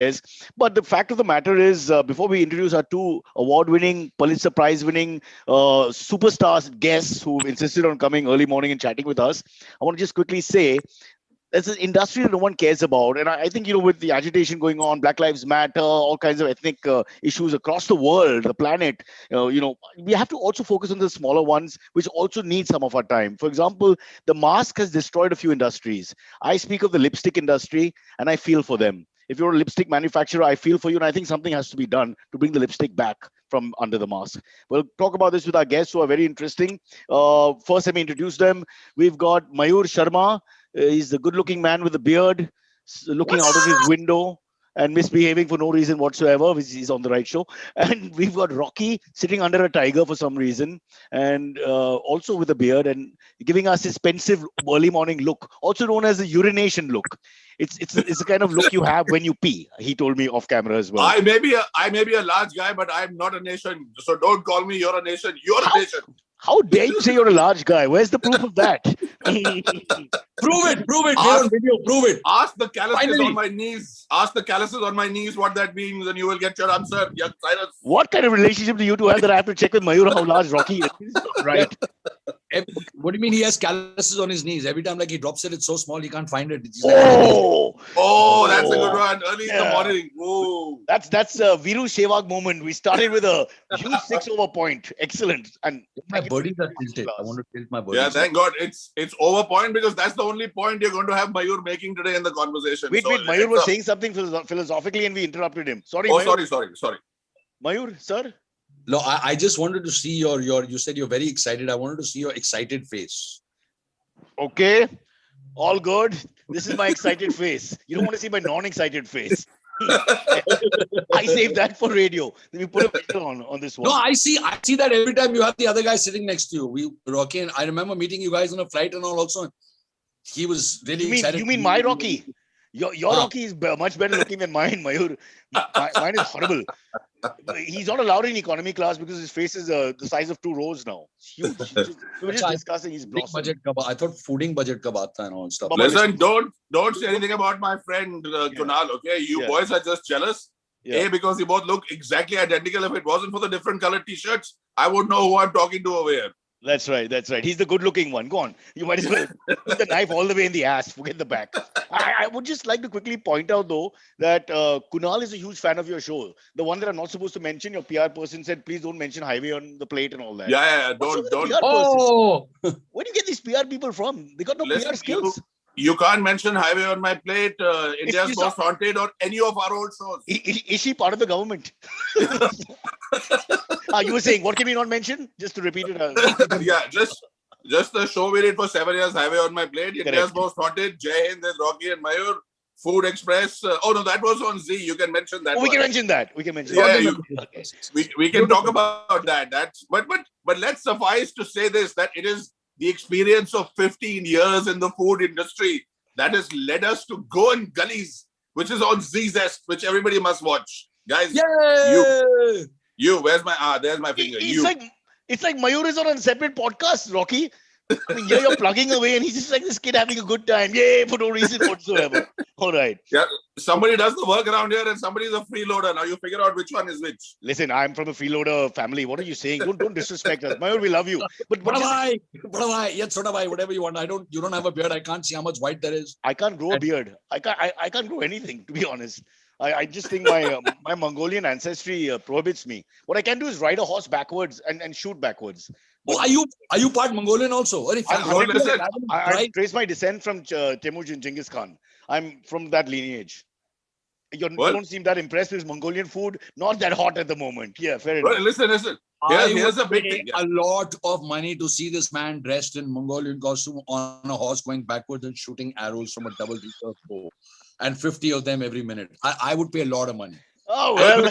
cares. But the fact of the matter is, before we introduce our two award-winning, Pulitzer Prize-winning superstars guests who insisted on coming early morning and chatting with us, I want to just quickly say there's an industry that no one cares about. And I think, with the agitation going on, Black Lives Matter, all kinds of ethnic issues across the world, the planet, we have to also focus on the smaller ones, which also need some of our time. For example, the mask has destroyed a few industries. I speak of the lipstick industry, and I feel for them. If you're a lipstick manufacturer, I feel for you, and I think something has to be done to bring the lipstick back from under the mask. We'll talk about this with our guests who are very interesting. First, let me introduce them. We've got Mayur Sharma. He's the good-looking man with the beard, looking out of his window and misbehaving for no reason whatsoever, which he's on the right show. And we've got Rocky sitting under a tiger for some reason, and also with a beard and giving us his pensive early morning look, also known as the urination look. It's the kind of look you have when you pee. He told me off camera as well. I may be a large guy, but I'm not a nation. So don't call me you're a nation. You're a nation. How dare you say you're a large guy? Where's the proof of that? Prove it. We're on video. Prove it. Ask the calluses on my knees. Ask the calluses on my knees what that means, and you will get your answer. Young Cyrus. What kind of relationship do you two have that I have to check with Mayur how large Rocky is? Right. What do you mean he has calluses on his knees? Every time he drops it, it's so small he can't find it. That's a good one. Early in the morning. Oh. That's a Viru Sehwag moment. We started with a huge 6-over point. Excellent. And my birdies are tilted. I want to tilt my birdies. Yeah, thank God. It's over point because that's the only point you're going to have Mayur making today in the conversation. Wait. Mayur was saying something philosophically and we interrupted him. Sorry. Oh, Mayur. sorry. Mayur, sir? No, I just wanted to see you said you're very excited. I wanted to see your excited face. Okay. All good. This is my excited face. You don't want to see my non-excited face. I save that for radio. Let me put a picture on this one. No, I see that every time you have the other guy sitting next to you. Rocky, and I remember meeting you guys on a flight and all also. He was really excited. You mean my Rocky? Your Rocky is much better looking than mine, Mayur. Mine is horrible. He's not allowed in economy class because his face is the size of 2 rows now. It's huge. We were just discussing his blossom. I thought fooding budget ka baat tha and all stuff. Listen, don't say anything about my friend Kunal, okay? You boys are just jealous. Yeah. A, because you both look exactly identical. If it wasn't for the different colored t-shirts, I would know who I'm talking to over here. That's right. He's the good-looking one. Go on. You might as well put the knife all the way in the ass. Forget the back. I would just like to quickly point out, though, that Kunal is a huge fan of your show. The one that I'm not supposed to mention, your PR person said, please don't mention highway on the plate and all that. Yeah. Don't. Oh! Where do you get these PR people from? They got no PR skills. You can't mention highway on my plate, India's Most Haunted, or any of our old shows. Is she part of the government? You were saying, what can we not mention? Just to repeat it. Yeah, just the show we did for 7 years, highway on my plate, India's Most Haunted, Jai Hind, there's Rocky and Mayur, Food Express. That was on Zee. You can mention that. We can mention that. We can mention that. We can talk about that. But let's suffice to say this, that it is the experience of 15 years in the food industry that has led us to Goan Gullies, which is on Zee Zest, which everybody must watch. Guys, you, where's my, there's my finger. It's like Mayur is on a separate podcast, Rocky. I mean, you're plugging away and he's just like this kid having a good time. Yay, for no reason whatsoever. All right. Yeah, somebody does the work around here and somebody is a freeloader. Now you figure out which one is which. Listen, I'm from a freeloader family. What are you saying? Don't disrespect us. Mayur, we love you. But whatever you want. You don't have a beard. I can't see how much white there is. I can't grow a beard. I can't grow anything, to be honest. I just think my Mongolian ancestry prohibits me. What I can do is ride a horse backwards and shoot backwards. Are you part Mongolian also? I trace my descent from Temujin Genghis Khan. I'm from that lineage. You don't seem that impressed with Mongolian food. Not that hot at the moment. Yeah, fair enough. Listen. Here's a big thing. A lot of money to see this man dressed in Mongolian costume on a horse going backwards and shooting arrows from a double recurve bow. And 50 of them every minute. I would pay a lot of money. Oh, well.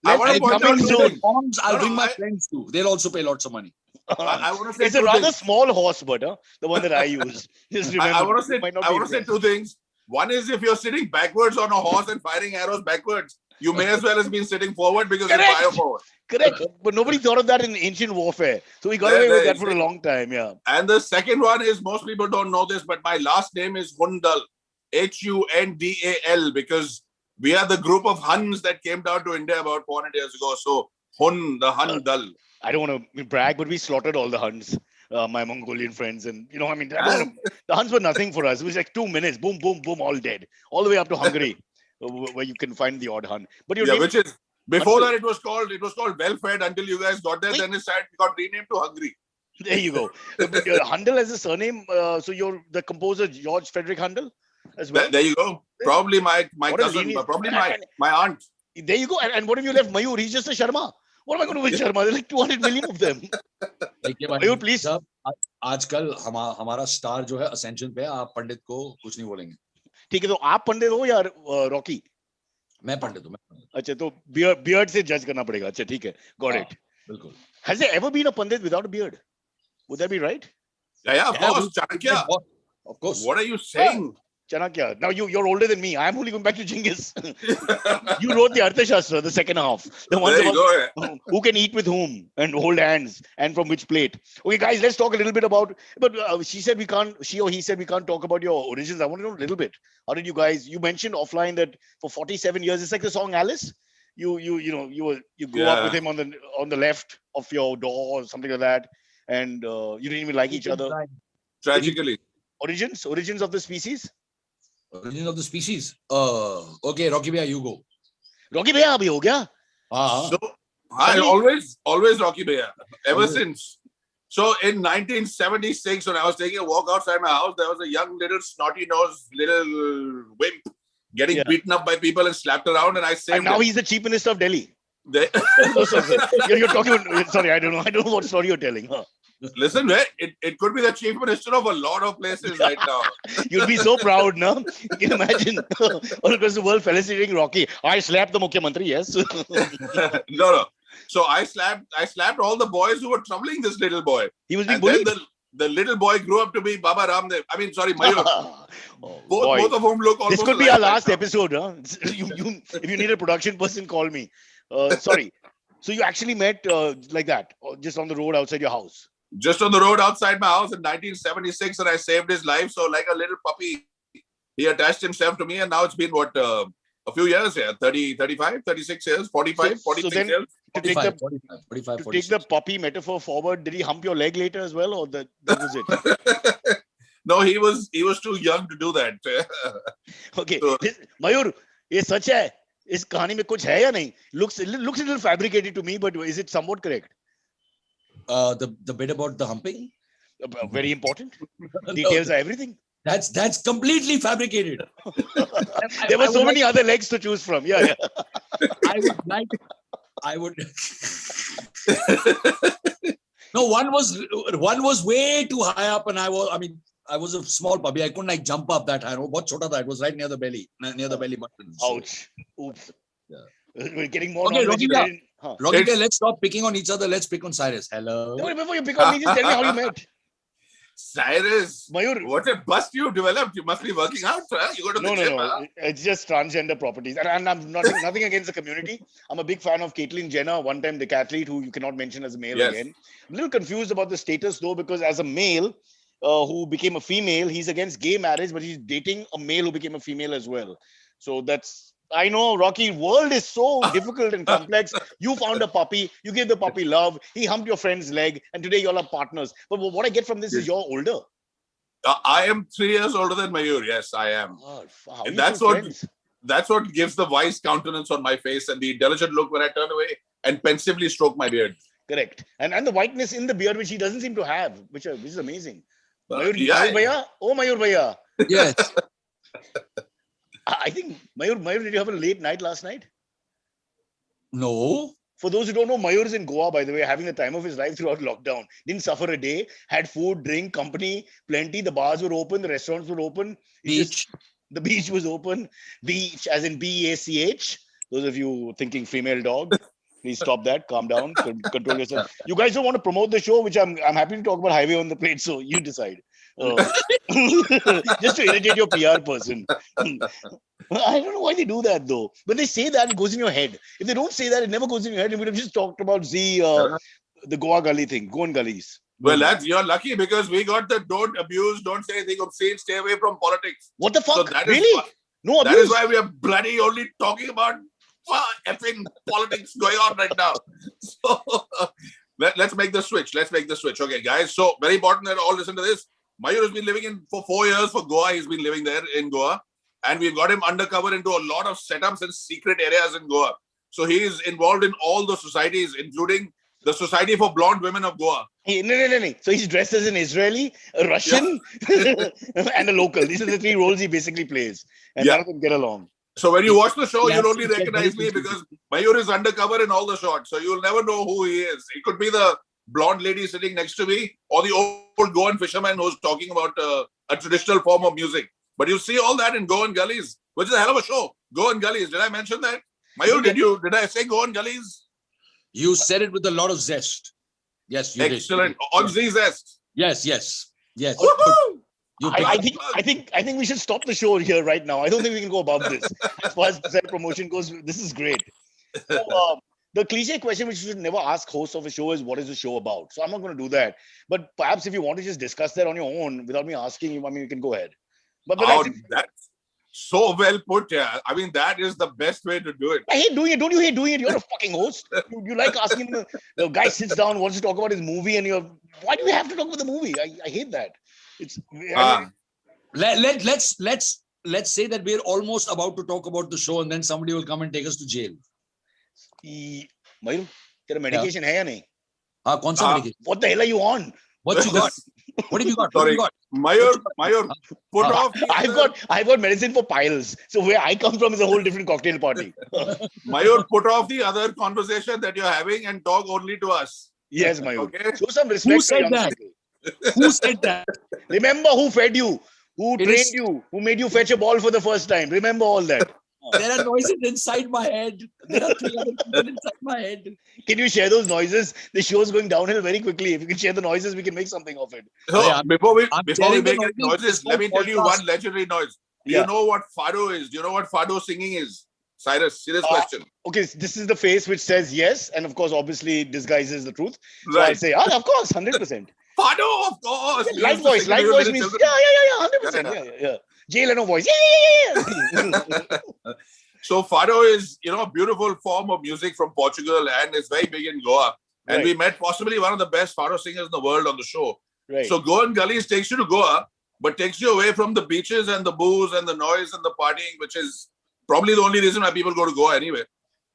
I'll bring my friends too. They'll also pay lots of money. I want to say it's a rather small horse, but the one that I use. Just remember, I want to say 2 things. One is if you're sitting backwards on a horse and firing arrows backwards, you may as well have been sitting forward because you fire forward. Correct. But nobody thought of that in ancient warfare. So we got away with that for a long time. Yeah. And the second one is, most people don't know this, but my last name is Hundal. Hundal, because We are the group of Huns that came down to India about 400 years ago. So Hun, the Hun Dal. I don't want to brag, but we slaughtered all the Huns, my Mongolian friends. And, I mean, I don't want to, the Huns were nothing for us. It was like 2 minutes, boom, boom, boom, all dead. All the way up to Hungary, where you can find the odd Hun. But which is, before that, it was called Well-Fed until you guys got there. Then it got renamed to Hungary. There you go. Handel as a surname. So you're the composer George Frederick Handel as well. There you go. Probably my cousin, probably my aunt. There you go. And what have you left? Mayur. He's just a Sharma. What am I going to do with Sharma? There's like 200 million of them. Mayur, please. आजकल हमारा star जो है ascension पे है. आप पंडित को कुछ नहीं बोलेंगे. ठीक है, तो आप पंडित हो या रॉकी? मैं पंडित हूँ. अच्छा, तो beard से judge करना पड़ेगा. अच्छा, ठीक है. Got it. बिल्कुल. Has there ever been a pandit without a beard? Would that be right? Yeah, of course. Chanakya. Of course. What are you saying? Chanakya. Now you're older than me. I'm only going back to Genghis. You wrote the Arthashastra, the second half. The one about who can eat with whom and hold hands and from which plate. Okay, guys, let's talk a little bit about. But she or he said we can't talk about your origins. I want to know a little bit. How did you guys? You mentioned offline that for 47 years, it's like the song Alice. You grew up with him on the left of your door or something like that, and you didn't even like each other. Tragically. Origins of the species. Origin of the species. Okay, Rocky Bhaiya, you go. Rocky Bhaiya abhi ho gaya? So I always Rocky Bhaiya ever since. So in 1976, when I was taking a walk outside my house, there was a young little snotty-nosed little wimp getting beaten up by people and slapped around, and I saved him. And now he's the Chief Minister of Delhi. Sorry. You're talking about, sorry, I don't know what story you're telling. Huh? Listen, it could be the Chief Minister of a lot of places right now. You'd be so proud, no? You can imagine all across the world felicitating Rocky. I slapped the Mukhyamantri, yes. No. So I slapped all the boys who were troubling this little boy. He was being bullied. Then the little boy grew up to be Baba Ramdev. Mayur. Both of whom look almost. This could be our last episode, huh? If you need a production person, call me. Sorry. So you actually met like that, just on the road outside your house? Just on the road outside my house in 1976, and I saved his life. So like a little puppy, he attached himself to me, and now it's been a few years here, 30, 35, 36 years, 45, 46 years. To take the puppy metaphor forward, did he hump your leg later as well, or that was it? No, he was too young to do that. Okay. So, Mayur, ये सच है? इस कहानी में कुछ है या नहीं? Looks a little fabricated to me, but is it somewhat correct? The bit about the humping? Very important. Details are everything. That's completely fabricated. There were so many other legs to choose from. Yeah. I would. No, one was way too high up, and I was a small puppy. I couldn't jump up that high. What chota tha? It was right near the belly button. So. Ouch. Oops. Yeah. We're getting more. Okay, Rocky, let's stop picking on each other. Let's pick on Cyrus. Hello. No, before you pick on me, just tell me how you met. Cyrus, Mayur, what a bust you developed. You must be working out, sir. You go to the gym. No. It's just transgender properties. And I'm nothing against the community. I'm a big fan of Caitlyn Jenner, one-time decathlete who you cannot mention as a male again. I'm a little confused about the status though, because as a male who became a female, he's against gay marriage, but he's dating a male who became a female as well. So I know, Rocky, world is so difficult and complex. You found a puppy, you gave the puppy love, he humped your friend's leg, and today you all are partners. But what I get from this is you're older. I am 3 years older than Mayur. Yes, I am. And that's what gives the wise countenance on my face and the intelligent look when I turn away and pensively stroke my beard. Correct. And the whiteness in the beard, which he doesn't seem to have, which is amazing. Mayur Bhaiya. Yes. I think, Mayur, did you have a late night last night? No. For those who don't know, Mayur is in Goa, by the way, having the time of his life throughout lockdown. Didn't suffer a day, had food, drink, company, plenty. The bars were open, the restaurants were open. The beach was open. Beach, as in B-A-C-H. Those of you thinking female dog, please stop that. Calm down. Control yourself. You guys don't want to promote the show, which I'm happy to talk about Highway on the Plate, so you decide. Just to irritate your PR person. I don't know why they do that though. When they say that, it goes in your head. If they don't say that, it never goes in your head. We would have just talked about Zee, the Goa Gully thing, Goan Gullies. Well, you're lucky because we got the don't abuse, don't say anything obscene, stay away from politics. What the fuck? So really? No That is abuse. why we are bloody only talking about effing politics going on right now. So let's make the switch. Let's make the switch. Okay, guys. So very important that all listen to this. Mayur has been living in for 4 years for Goa. He's been living there in Goa. And we've got him undercover into a lot of setups and secret areas in Goa. So he is involved in all the societies, including the Society for Blonde Women of Goa. No. So he's dressed as an Israeli, a Russian, and a local. These are the three roles he basically plays. And none of them get along. So when you watch the show, Yes, you'll only it gets recognize very me because Mayur is undercover in all the shots. So you'll never know who he is. He could be the blonde lady sitting next to me or the old Goan fisherman who's talking about a traditional form of music. But you see all that in Goan Gullies, which is a hell of a show. Goan Gullies. Did I mention that? Mayur, did I say Goan Gullies? You said it with a lot of zest. Yes, you Excellent. did. On Zee Zest. Yes. Woohoo! I think we should stop the show here right now. I don't think we can go above this. As far as self-promotion goes, this is great. So, the cliche question which you should never ask hosts of a show is, what is the show about? So I'm not going to do that. But perhaps if you want to just discuss that on your own without me asking you, I mean, you can go ahead. But That's so well put. Yeah, I mean that is the best way to do it. I hate doing it. Don't you hate doing it? You're a fucking host. You like asking him. The guy sits down, wants to talk about his movie, and why do you have to talk about the movie? I hate that. It's Let's say that we're almost about to talk about the show, and then somebody will come and take us to jail. Mayur, तेरा medication है या नहीं? कौन सा medication? What the hell are you on? What you got? What have you got? Sorry, Mayur, put off. I've got medicine for piles. So where I come from is a whole different cocktail party. Mayur, put off the other conversation that you're having and talk only to us. Yes, Mayur. Okay. Show some respect. Who said that? Who said that? Remember who fed you, who trained you, who made you fetch a ball for the first time. Remember all that. There are noises inside my head. There are 3 other people inside my head. Can you share those noises? The show's going downhill very quickly. If you can share the noises, we can make something of it. So before we make any noises, noises, let me tell you one legendary noise. Do you know what fado is? Do you know what fado singing is? Cyrus, serious question. Okay, this is the face which says yes, and of course, obviously disguises the truth. So Right. I'll say, of course, 100%. Fado, of course. Yeah, light voice means yeah, 100%. Yeah. Jail and no voice. Yeah. So fado is, a beautiful form of music from Portugal, and it's very big in Goa. And we met possibly one of the best fado singers in the world on the show. Right. So Goan Gullies takes you to Goa, but takes you away from the beaches and the booze and the noise and the partying, which is probably the only reason why people go to Goa anyway.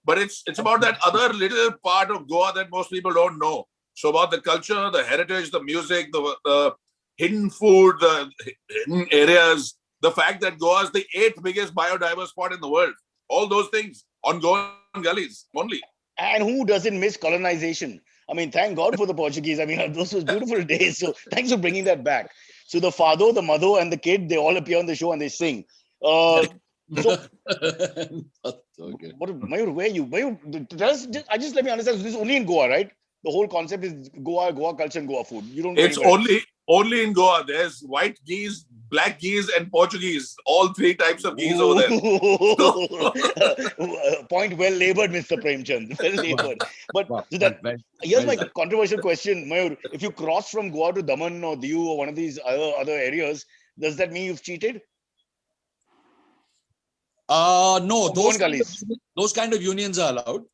But it's about that other little part of Goa that most people don't know. So about the culture, the heritage, the music, the hidden food, the hidden areas, the fact that Goa is the 8th biggest biodiverse spot in the world. All those things on Goan Gullies only. And who doesn't miss colonization? I mean, thank God for the Portuguese. I mean, those were beautiful days. So thanks for bringing that back. So the father, the mother, and the kid, they all appear on the show and they sing. So, Mayur, where are you? Mayur, tell us, just let me understand. This is only in Goa, right? The whole concept is Goa culture and Goa food. You don't. It's only in Goa. There's white geese, black geese, and Portuguese. All 3 types of geese over there. Point well labored, Mr. Premchand. Well labored. But here's my controversial question, Mayur. If you cross from Goa to Daman or Diu or one of these other areas, does that mean you've cheated? No, those kind of unions are allowed.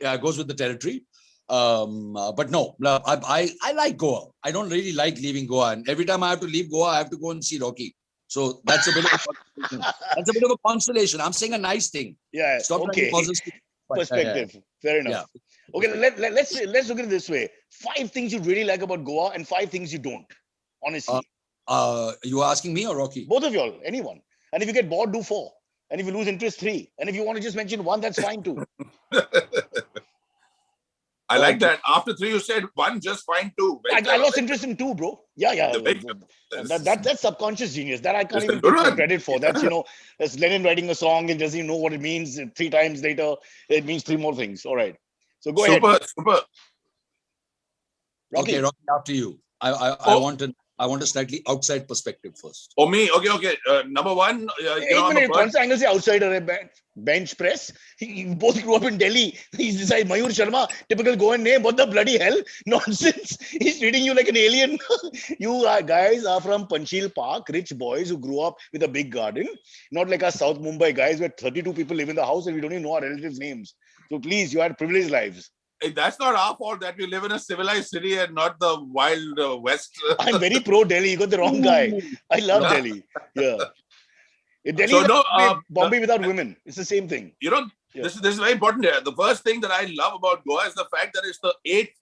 It goes with the territory. But no, I like Goa. I don't really like leaving Goa, and every time I have to leave Goa, I have to go and see Rocky. So that's a bit of a consolation. I'm saying a nice thing. Yeah. Stop okay. Perspective. Yeah. Fair enough. Yeah. Okay. Let's look at it this way. 5 things you really like about Goa and 5 things you don't. Honestly. You are asking me or Rocky? Both of y'all. Anyone. And if you get bored, do 4. And if you lose interest, 3. And if you want to just mention 1, that's fine too. I like that. After 3, you said 1, just fine 2. I lost interest in 2, bro. Yeah. That's subconscious genius. That I can't even take credit for. That's, that's Lennon writing a song and doesn't even know what it means. 3 times later, it means 3 more things. All right. So go ahead. Super. Rocky. Okay, Rocky, after you. I want to I want a slightly outside perspective first. Oh, me? Okay. Number one, One minute. Once angle say outsider bench press. He both grew up in Delhi. He's this Mayur Sharma, typical Goan name. What the bloody hell? Nonsense. He's treating you like an alien. You guys are from Panchil Park, rich boys who grew up with a big garden. Not like us South Mumbai guys where 32 people live in the house and we don't even know our relatives' names. So please, you had privileged lives. That's not our fault that we live in a civilized city and not the wild west. I'm very pro Delhi. You got the wrong guy. I love Delhi. Yeah. Delhi So is Bombay without women. It's the same thing. This is very important here. The first thing that I love about Goa is the fact that it's the 8th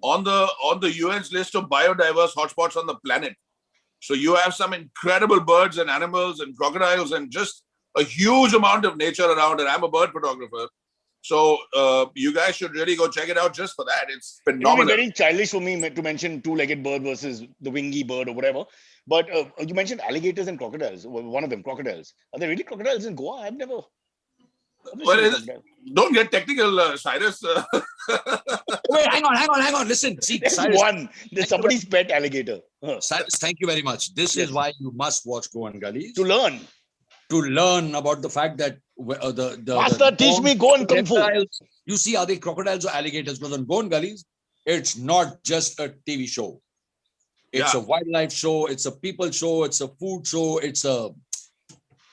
on the UN's list of biodiverse hotspots on the planet. So you have some incredible birds and animals and crocodiles and just a huge amount of nature around. And I'm a bird photographer. So you guys should really go check it out just for that. It's phenomenal. It would be very childish for me to mention two-legged bird versus the wingy bird or whatever. But you mentioned alligators and crocodiles. One of them, crocodiles. Are there really crocodiles in Goa? I've never. Don't get technical, Cyrus. Wait, hang on. Listen, see, There's Cyrus, one. There's somebody's pet alligator. Cyrus, thank you very much. This is why you must watch Goan Gullies. To learn about the fact that Master, teach me Goan Kung Fu. You see, are they crocodiles or alligators? Because on Goan Gullies, it's not just a TV show. It's a wildlife show. It's a people show. It's a food show. It's a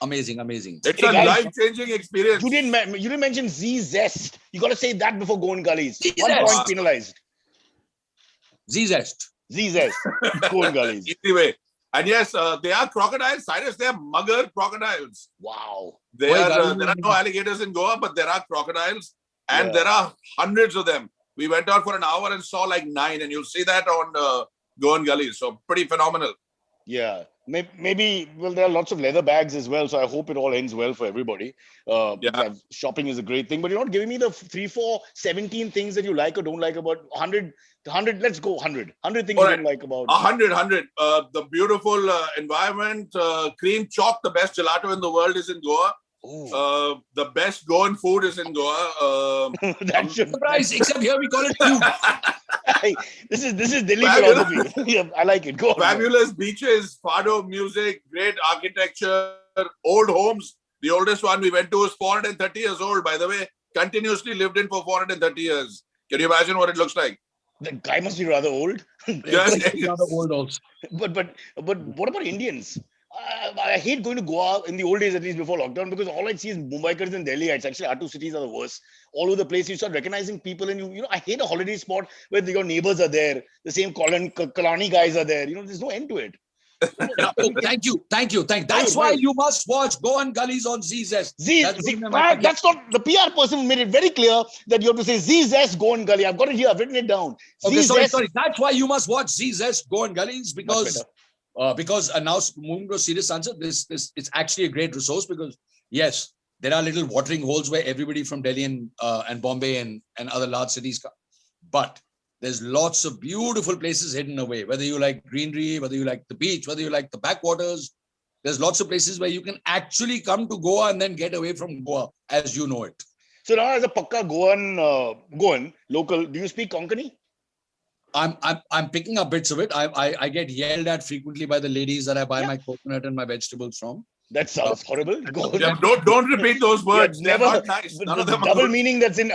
amazing. It's a life-changing experience. You didn't mention Zee Zest. You got to say that before Goan Gullies. Zee 1 Zest. point penalized. Zee Zest. Zee Zest. Goan Gullies. Easy way. And yes, they are crocodiles. Cyrus, they are mugger crocodiles. Wow. There are no alligators in Goa, but there are crocodiles. And there are hundreds of them. We went out for an hour and saw like 9. And you'll see that on Goan Gullies. So pretty phenomenal. Yeah. Maybe, there are lots of leather bags as well. So I hope it all ends well for everybody. Shopping is a great thing. But you're not giving me the 3, 4, 17 things that you like or don't like about 100. Let's go 100. 100 things you don't like about. 100. The beautiful environment. Cream chalk, the best gelato in the world is in Goa. The best Goan food is in Goa. That should surprise, except here we call it cube. This is Delhi philosophy. Yeah, I like it. Go on. Fabulous beaches, fado music, great architecture, old homes. The oldest one we went to is 430 years old, by the way. Continuously lived in for 430 years. Can you imagine what it looks like? The guy must be rather old. Yes. Rather old also. But what about Indians? I hate going to Goa in the old days, at least before lockdown, because all I see is Mumbai's and Delhi. It's actually our two cities are the worst. All over the place, you start recognizing people, and you know, I hate a holiday spot where your neighbors are there, the same Kalani guys are there. You know, there's no end to it. Thank you. That's why you must watch Goan Gullies on Zee Zest. That's not the PR person made it very clear that you have to say Zee Zest Goan Gully. I've got it here. I've written it down. Okay, sorry. That's why you must watch Zee Zest Goan Gullies because now moving to a serious answer, this it's actually a great resource because yes, there are little watering holes where everybody from Delhi and Bombay and other large cities come, but there's lots of beautiful places hidden away. Whether you like greenery, whether you like the beach, whether you like the backwaters, there's lots of places where you can actually come to Goa and then get away from Goa as you know it. So now, as a Pakka Goan local, do you speak Konkani? I'm picking up bits of it. I get yelled at frequently by the ladies that I buy my coconut and my vegetables from. That sounds horrible. Don't repeat those words. They're not nice. None of them double are meaning that's in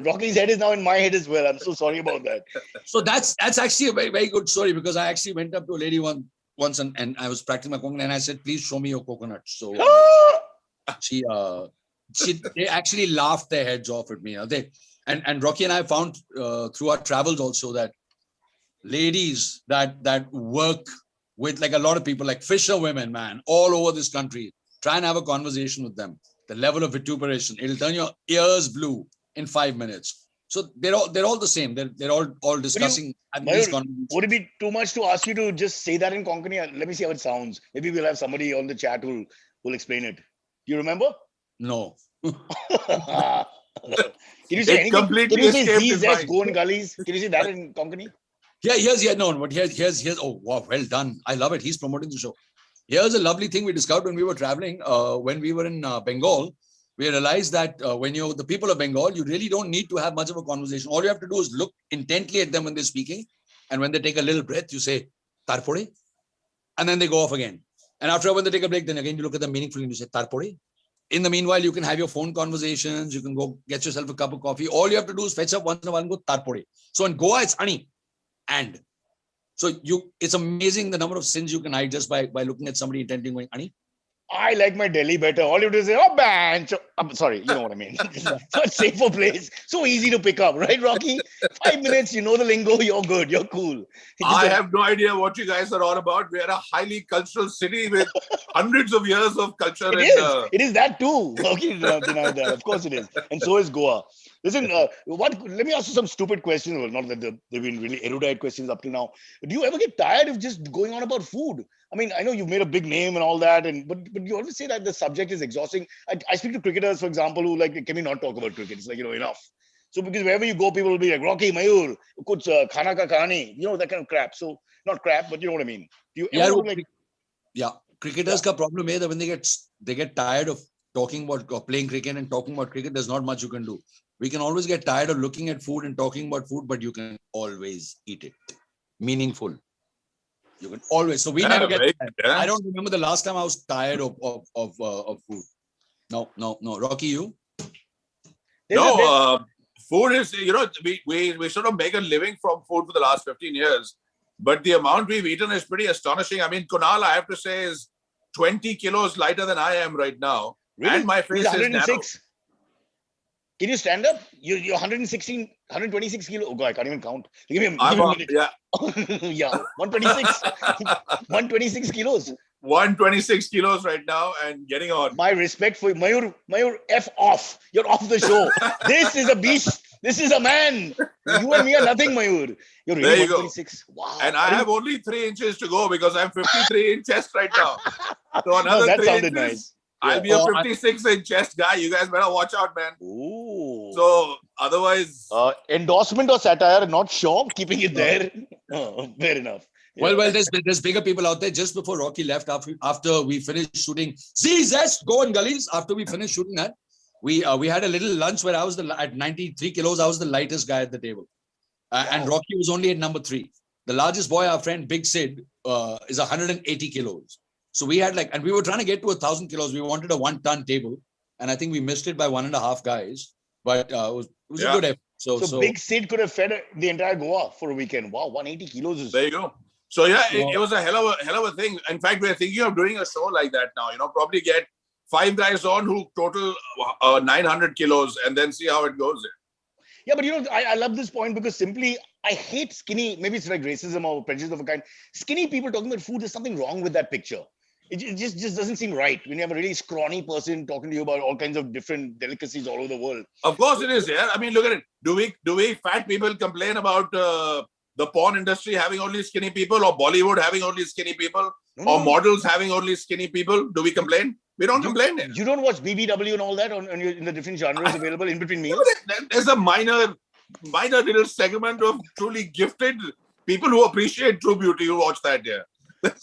Rocky's head is now in my head as well. I'm so sorry about that. So that's actually a very, very good story because I actually went up to a lady once and I was practicing my coconut and I said, please show me your coconut. So they actually laughed their heads off at me. And Rocky and I found through our travels also that ladies that work with like a lot of people, like fisher women, man, all over this country, try and have a conversation with them. The level of vituperation, it'll turn your ears blue in 5 minutes. So they're all the same. They're all discussing these conversations. Would it be too much to ask you to just say that in Konkani? Let me see how it sounds. Maybe we'll have somebody on the chat who'll explain it. Do you remember? No. Can you say anything? Can you say Zee Zest Goan Gullies? Can you say that in Konkani? Here's oh wow, well done. I love it. He's promoting the show. Here's a lovely thing we discovered when we were traveling. When we were in Bengal, we realized that when you're the people of Bengal, you really don't need to have much of a conversation. All you have to do is look intently at them when they're speaking. And when they take a little breath, you say, Tarpore. and then they go off again. And after when they take a break, then again you look at them meaningfully and you say, tarpore. In the meanwhile, you can have your phone conversations. You can go get yourself a cup of coffee. All you have to do is fetch up once in a while and go tarpore. So in Goa, it's ani. And so it's amazing the number of sins you can hide just by looking at somebody intently going ani. I like my Delhi better. All you have to say, oh, man. I'm sorry, you know what I mean. Such safer place. So easy to pick up, right, Rocky? 5 minutes, you know the lingo, you're good, you're cool. I have no idea what you guys are all about. We are a highly cultural city with hundreds of years of culture. It is that too. Rocky denied that. Of course it is. And so is Goa. Listen, let me ask you some stupid questions. Well, not that they've been really erudite questions up till now. Do you ever get tired of just going on about food? I mean, I know you've made a big name and all that, but you always say that the subject is exhausting. I speak to cricketers, for example, who like, can we not talk about cricket? It's like, enough. So because wherever you go, people will be like, Rocky, Mayur, kuch khana ka kahani, that kind of crap. So not crap, but you know what I mean. Do you ever cricketers ka problem is that when they get tired of talking about or playing cricket and talking about cricket, there's not much you can do. We can always get tired of looking at food and talking about food, but you can always eat it. Meaningful. You can always. So we never get tired. Yeah. I don't remember the last time I was tired of food. No. Rocky, you? Food is, we sort of make a living from food for the last 15 years. But the amount we've eaten is pretty astonishing. I mean, Kunal, I have to say, is 20 kilos lighter than I am right now. Really? And my face is 106. Can you stand up? You're 126 kilos. Oh God, I can't even count. Give me a minute. Yeah. Yeah, 126. 126 kilos. 126 kilos right now and getting on. My respect for you. Mayur, F off. You're off the show. This is a beast. This is a man. You and me are nothing, Mayur. You're really there you 126. Go. Wow. And I have only 3 inches to go because I'm 53 in chest right now. So another that 3 sounded inches. Nice. I'll be a 56 in chest guy. You guys better watch out, man. Ooh. So otherwise, endorsement or satire, not sure. Keeping it there. Fair enough. Yeah. Well, there's bigger people out there. Just before Rocky left, after we finished shooting Zee Zest, Goan Gullies, after we finished shooting that, we had a little lunch where I was at 93 kilos. I was the lightest guy at the table, and Rocky was only at number 3. The largest boy, our friend Big Sid, is 180 kilos. So we had and we were trying to get to 1,000 kilos. We wanted a 1-ton table, and I think we missed it by 1.5 guys. But it was a good effort. So Big Sid could have fed the entire Goa for a weekend. Wow, 180 kilos is. There you go. So it was a hell of a thing. In fact, we're thinking of doing a show like that now. Probably get 5 guys on who total 900 kilos and then see how it goes. Yeah, but I love this point because simply I hate skinny. Maybe it's like racism or prejudice of a kind. Skinny people talking about food. There's something wrong with that picture. It just doesn't seem right when you have a really scrawny person talking to you about all kinds of different delicacies all over the world. Of course it is. Yeah, I mean, look at it. Do we fat people complain about the porn industry having only skinny people, or Bollywood having only skinny people, or models having only skinny people? Do we complain? We don't complain. You don't watch BBW and all that in the different genres available in between meals? There's a minor little segment of truly gifted people who appreciate true beauty who watch that. Yeah.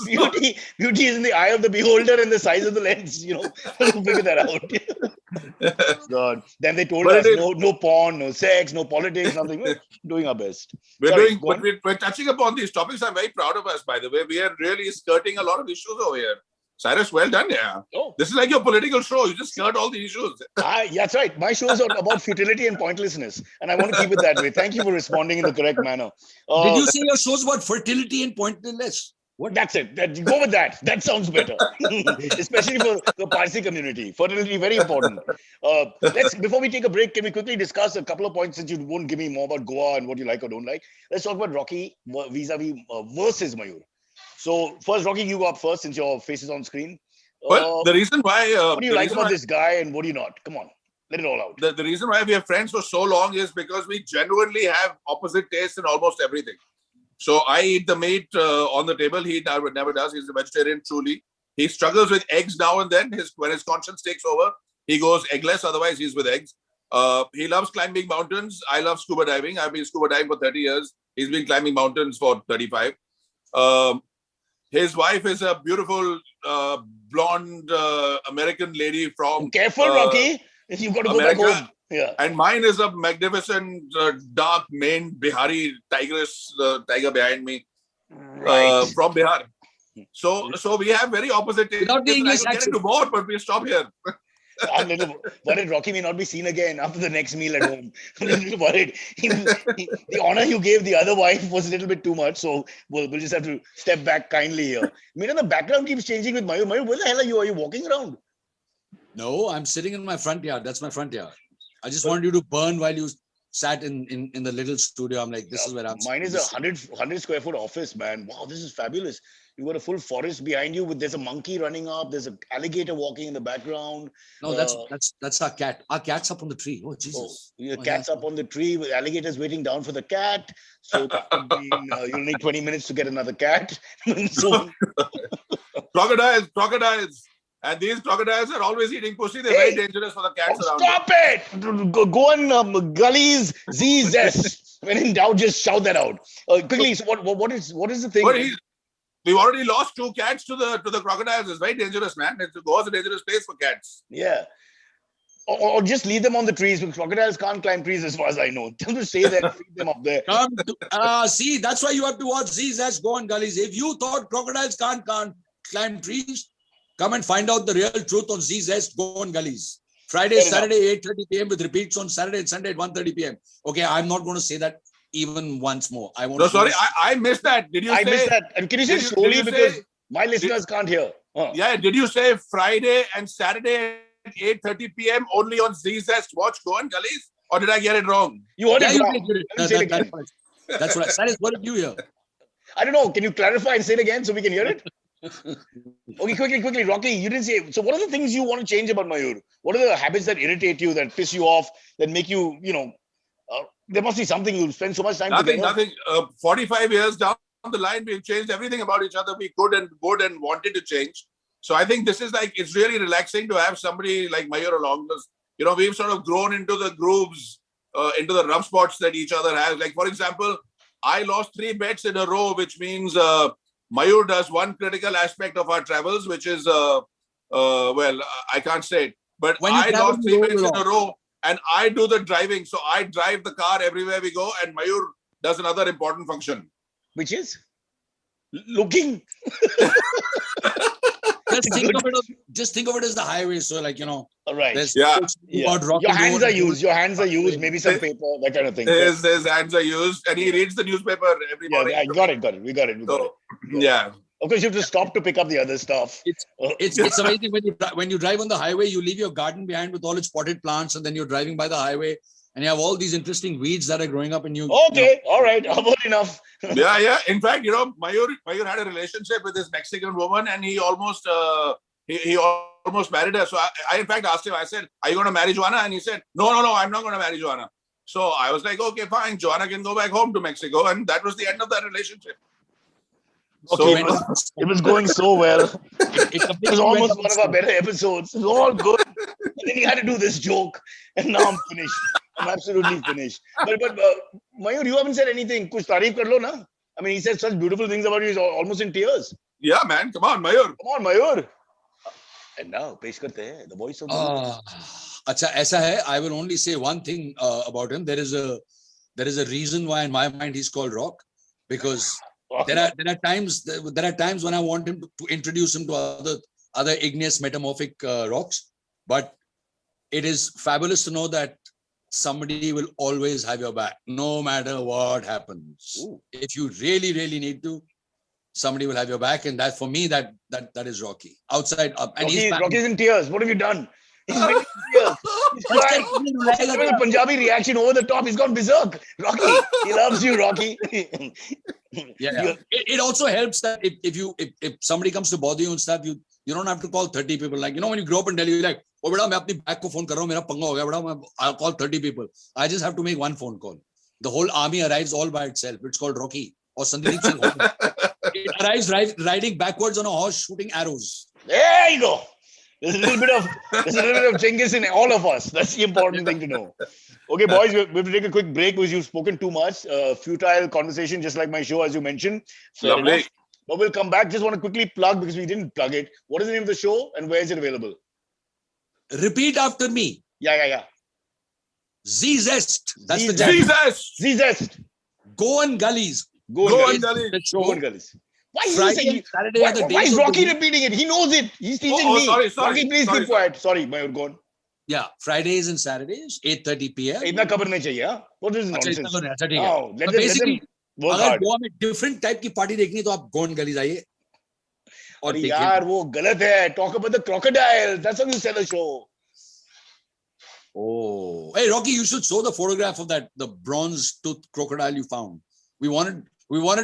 Beauty is in the eye of the beholder and the size of the lens. Figure that out. God. Then they told us no porn, no sex, no politics, nothing. We're doing our best. We're touching upon these topics. I'm very proud of us, by the way. We are really skirting a lot of issues over here. Cyrus, well done, yeah. Oh. This is like your political show. You just skirt all the issues. That's right. My shows are about futility and pointlessness, and I want to keep it that way. Thank you for responding in the correct manner. Did you say your show's about fertility and pointlessness? What? That's it. Go with that. That sounds better, especially for the Parsi community. Fertility, very important. Before we take a break, can we quickly discuss a couple of points since you won't give me more about Goa and what you like or don't like? Let's talk about Rocky vis-a-vis versus Mayur. So first, Rocky, you go up first since your face is on screen. Well, the reason why... what do you like about this guy and what do you not? Come on, let it all out. The reason why we are friends for so long is because we genuinely have opposite tastes in almost everything. So I eat the meat on the table. He never does. He's a vegetarian, truly. He struggles with eggs now and then. When his conscience takes over, he goes eggless. Otherwise, he's with eggs. He loves climbing mountains. I love scuba diving. I've been scuba diving for 30 years. He's been climbing mountains for 35. His wife is a beautiful blonde American lady from... Careful, Rocky. You've got to go back home. Yeah. And mine is a magnificent dark maned Bihari tigress, tiger behind me, from Bihar. So we have very opposite tastes. Without the I English could get accent. into more, but we'll stop here. I'm a little worried Rocky may not be seen again after the next meal at home. I'm a little worried. The honor you gave the other wife was a little bit too much, so we'll just have to step back kindly here. The background keeps changing with Mayur. Mayur, where the hell are you? Are you walking around? No, I'm sitting in my front yard. That's my front yard. I just wanted you to burn while you sat in the little studio. I'm like, this is where I'm Mine is a 100 square foot office, man. Wow, this is fabulous. You've got a full forest behind you there's a monkey running up, there's an alligator walking in the background. No, that's our cat. Our cat's up on the tree. Oh, Jesus. Your cat's up on the tree with alligators waiting down for the cat. So that could mean, you'll need 20 minutes to get another cat. So, Crocodiles. And these crocodiles are always eating pussy. They're very dangerous for the cats around. Stop it! Goan Gullies, Zee Zest. When in doubt, just shout that out. Quickly, so what is the thing? But we've already lost 2 cats to the crocodiles. It's very dangerous, man. Goa's a dangerous place for cats. Yeah. Or just leave them on the trees, because crocodiles can't climb trees as far as I know. Tell them to stay there and feed them up there. See, that's why you have to watch Zee Zest, Goan Gullies. If you thought crocodiles can't climb trees, come and find out the real truth on Zee Zest, Goan Gullies. Friday, Saturday, 8:30 p.m. with repeats on Saturday and Sunday at 1:30 p.m. Okay, I'm not going to say that even once more. I missed that. Did you say? I missed that. And can you say slowly, because my listeners can't hear? Yeah, did you say Friday and Saturday at 8:30 p.m. only on Zee Zest watch Goan Gullies? Or did I get it wrong? You heard it wrong. That's right. Cyrus, what did you hear? I don't know. Can you clarify and say it again so we can hear it? Okay, quickly, Rocky, you didn't say. So what are the things you want to change about Mayur? What are the habits that irritate you, that piss you off, that make you, there must be something you'll spend so much time together? Nothing. 45 years down the line, we've changed everything about each other we could and wanted to change. So I think this is it's really relaxing to have somebody like Mayur along us. We've sort of grown into the grooves, into the rough spots that each other has. Like, for example, I lost 3 bets in a row, which means Mayur does one critical aspect of our travels, which is, I can't say it, but I lost 3 bets in a row and I do the driving. So I drive the car everywhere we go, and Mayur does another important function. Which is? Looking. Just think of it as the highway. So, all right. Yeah. Your hands are used. Maybe some paper, that kind of thing. His hands are used, and he reads the newspaper every morning. Yeah, I got it. We got it. Yeah. Of course, you have to stop to pick up the other stuff. It's amazing when you drive on the highway, you leave your garden behind with all its potted plants, and then you're driving by the highway, and you have all these interesting weeds that are growing up in you. Okay, all right, about enough. Yeah. In fact, Mayur had a relationship with this Mexican woman, and he almost he almost married her. So I in fact asked him. I said, "Are you going to marry Joanna?" And he said, "No, I'm not going to marry Joanna." So I was like, "Okay, fine. Joanna can go back home to Mexico," and that was the end of that relationship. Okay, it was going so well. It was almost one of our better episodes. It was all good. And then he had to do this joke, and now I'm finished. I'm absolutely finished. But Mayur, you haven't said anything. Kuch tareef kar lo na. I mean, he said such beautiful things about you. He's almost in tears. Yeah, man. Come on, Mayur. And now, pesh karte hai, the voice of the Acha, aisa hai. I will only say one thing about him. There is a reason why in my mind he's called Rock, because there are times when I want him to introduce him to other igneous metamorphic rocks, but it is fabulous to know that somebody will always have your back, no matter what happens. Ooh. If you really, really need to, somebody will have your back, and that for me, that is Rocky. Outside up, and Rocky's in tears. What have you done? He's in tears. He's crying. A Punjabi reaction over the top. He's gone berserk. Rocky, he loves you, Rocky. Yeah. It also helps that if somebody comes to bother you and stuff, you don't have to call 30 people. Like, when you grow up in Delhi, you're like, oh, beta, main apni back ko phone kar raha hu, mera panga ho gaya, beta, I'll call 30 people. I just have to make one phone call. The whole army arrives all by itself. It's called Rocky or Sandeep Singh. It arrives riding backwards on a horse, shooting arrows. There you go. There's a little bit of Genghis in all of us. That's the important thing to know. Okay, boys, we have to take a quick break because you've spoken too much. Futile conversation, just like my show, as you mentioned. Lovely. But we'll come back. Just want to quickly plug, because we didn't plug it. What is the name of the show and where is it available? Repeat after me. Yeah. Zee Zest. That's the Zee Zest. Zee Zest. Goan Gullies. Goan Gullies. Why is he Friday saying? and Saturday are the Why days is of the Rocky week. repeating it? He knows it. He's teaching me. Sorry. Rocky, please keep quiet. Sorry, Mayur, go on. Yeah, Fridays and Saturdays, 8:30 p.m. इतना खबर नहीं चाहिए, हाँ? What is this अच्छा, इतना nonsense? तो नहीं, अच्छा, ठीक है. No, let But them basically, work अगर hard. गोवा में different type की party देखनी है तो आप गोवन गलीज आइए और अरे देखिए. यार वो गलत है. Talk about the crocodiles. That's how you sell a show. Oh, hey Rocky, you should show the photograph of the bronze tooth crocodile you found. We wanted